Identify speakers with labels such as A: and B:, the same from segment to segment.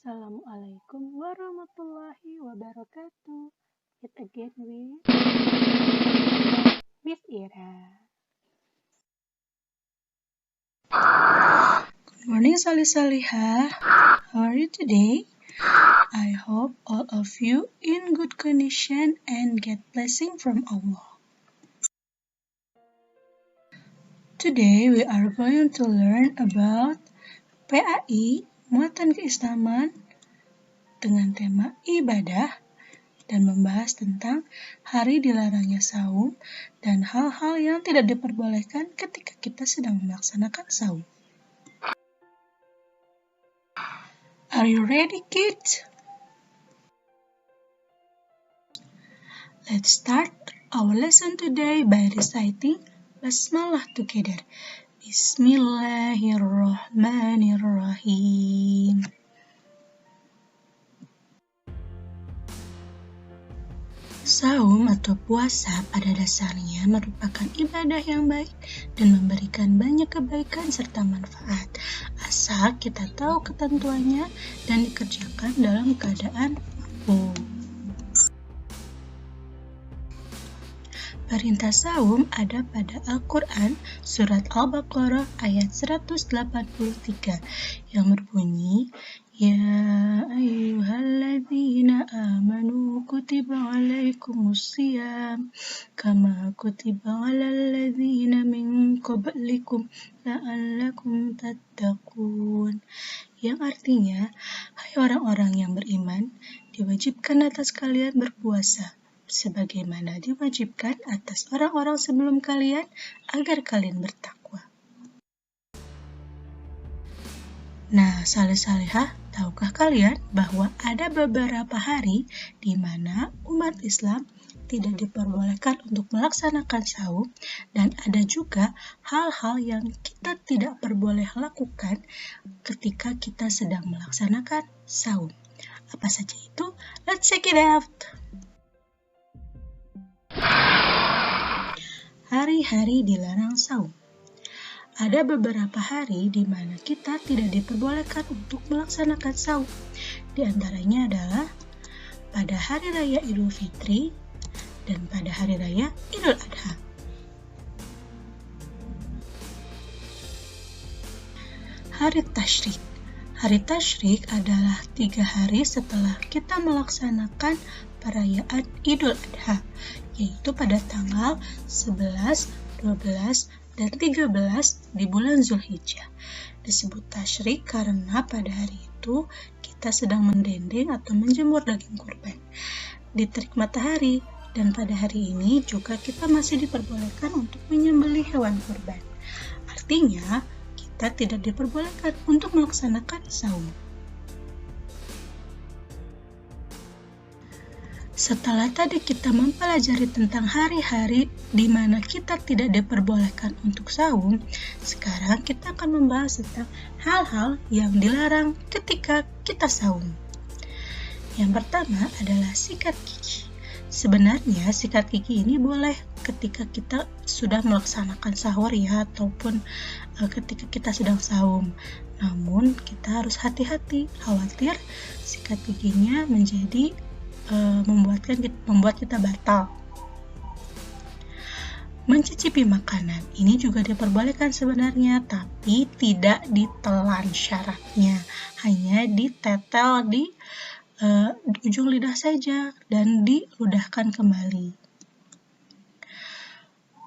A: Assalamualaikum warahmatullahi wabarakatuh. Yet again with Miss Ira.
B: Good morning, Salih-Salihah. How are you today? I hope all of you in good condition and get blessing from Allah. Today we are going to learn about PAI, Muatan Keislaman, dengan tema ibadah dan membahas tentang hari dilarangnya saum dan hal-hal yang tidak diperbolehkan ketika kita sedang melaksanakan saum. Are you ready, kids? Let's start our lesson today by reciting Basmalah together. Bismillahirrahmanirrahim. Saum atau puasa pada dasarnya merupakan ibadah yang baik dan memberikan banyak kebaikan serta manfaat, asal kita tahu ketentuannya dan dikerjakan dalam keadaan mampu. Perintah saum ada pada Al-Quran surat Al-Baqarah ayat 183 yang berbunyi, Ya ayyuhalladzina amanu kutiba alaikumusiyam kama kutiba alal ladzina min qablikum la'allakum tattaqun. Yang artinya, hai orang-orang yang beriman, diwajibkan atas kalian berpuasa sebagaimana diwajibkan atas orang-orang sebelum kalian agar kalian bertakwa. Nah, salih-salihah, tahukah kalian bahwa ada beberapa hari di mana umat Islam tidak diperbolehkan untuk melaksanakan saum, dan ada juga hal-hal yang kita tidak perboleh lakukan ketika kita sedang melaksanakan saum. Apa saja itu? Let's check it out! Hari-hari dilarang saum. Ada beberapa hari di mana kita tidak diperbolehkan untuk melaksanakan saum. Di antaranya adalah pada hari raya Idul Fitri dan pada hari raya Idul Adha. Hari Tasyrik. Hari Tasyrik adalah 3 hari setelah kita melaksanakan perayaan Idul Adha, yaitu pada tanggal 11, 12, dan 13 di bulan Zulhijjah. Disebut tasyrik karena pada hari itu kita sedang mendendeng atau menjemur daging kurban di terik matahari, dan pada hari ini juga kita masih diperbolehkan untuk menyembelih hewan kurban. Artinya, kita tidak diperbolehkan untuk melaksanakan saum. Setelah tadi kita mempelajari tentang hari-hari di mana kita tidak diperbolehkan untuk saum, sekarang kita akan membahas tentang hal-hal yang dilarang ketika kita saum. Yang pertama adalah sikat gigi. Sebenarnya sikat gigi ini boleh ketika kita sudah melaksanakan sahur ya, ataupun ketika kita sedang saum. Namun kita harus hati-hati, khawatir sikat giginya menjadi membuat kita batal. Mencicipi makanan ini juga diperbolehkan sebenarnya, tapi tidak ditelan syaratnya, hanya ditetel di ujung lidah saja dan diludahkan kembali.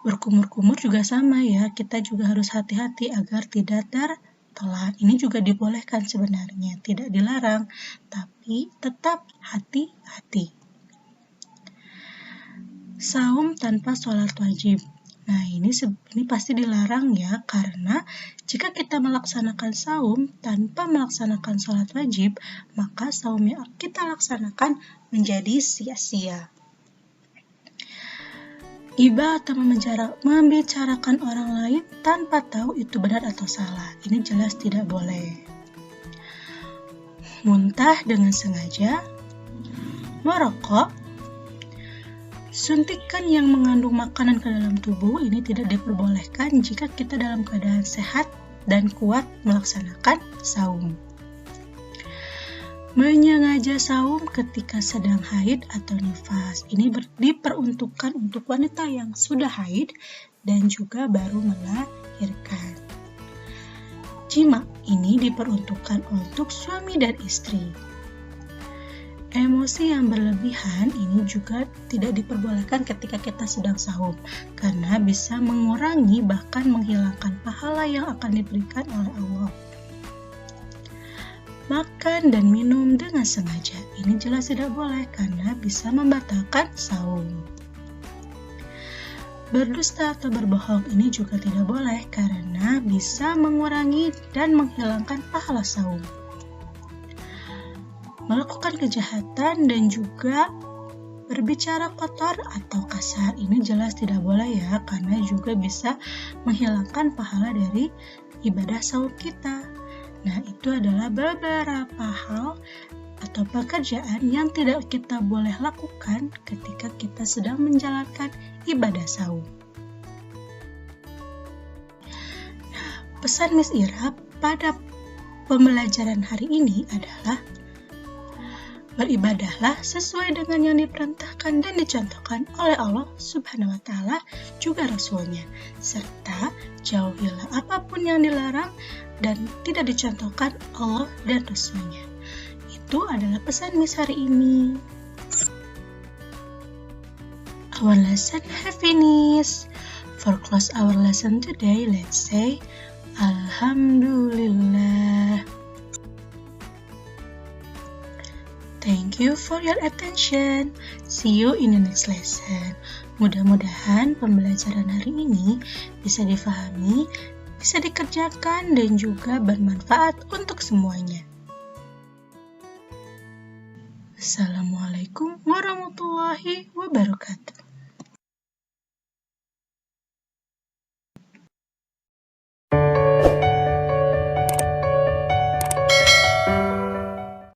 B: Berkumur-kumur juga sama ya, kita juga harus hati-hati agar tidak tertelan. Ini juga dibolehkan sebenarnya, tidak dilarang, tapi tetap hati-hati. Saum tanpa sholat wajib. Nah, ini pasti dilarang ya, karena jika kita melaksanakan saum tanpa melaksanakan sholat wajib, maka saum yang kita laksanakan menjadi sia-sia. Iba atau membicarakan orang lain tanpa tahu itu benar atau salah. Ini jelas tidak boleh. Muntah dengan sengaja, merokok, suntikan yang mengandung makanan ke dalam tubuh ini tidak diperbolehkan jika kita dalam keadaan sehat dan kuat melaksanakan saum. Menyengaja saum ketika sedang haid atau nifas. Ini diperuntukkan untuk wanita yang sudah haid dan juga baru melahirkan. Jima ini diperuntukkan untuk suami dan istri. Emosi yang berlebihan ini juga tidak diperbolehkan ketika kita sedang saum, karena bisa mengurangi bahkan menghilangkan pahala yang akan diberikan oleh Allah. Makan dan minum dengan sengaja, ini jelas tidak boleh karena bisa membatalkan saum. Berdusta atau berbohong ini juga tidak boleh karena bisa mengurangi dan menghilangkan pahala saum. Melakukan kejahatan dan juga berbicara kotor atau kasar ini jelas tidak boleh ya, karena juga bisa menghilangkan pahala dari ibadah saum kita. Nah, itu adalah beberapa hal atau pekerjaan yang tidak kita boleh lakukan ketika kita sedang menjalankan ibadah saum. Nah, pesan Miss Ira pada pembelajaran hari ini adalah beribadahlah sesuai dengan yang diperintahkan dan dicontohkan oleh Allah Subhanahu wa Ta'ala juga Rasulnya, serta jauhilah apapun yang dilarang dan tidak dicontohkan Allah dan Rasulnya. Itu adalah pesan Miss hari ini. Our lesson have finished. For close our lesson today, let's say Alhamdulillah. Thank you for your attention. See you in the next lesson. Mudah-mudahan pembelajaran hari ini bisa difahami, bisa dikerjakan, dan juga bermanfaat untuk semuanya. Assalamualaikum warahmatullahi wabarakatuh.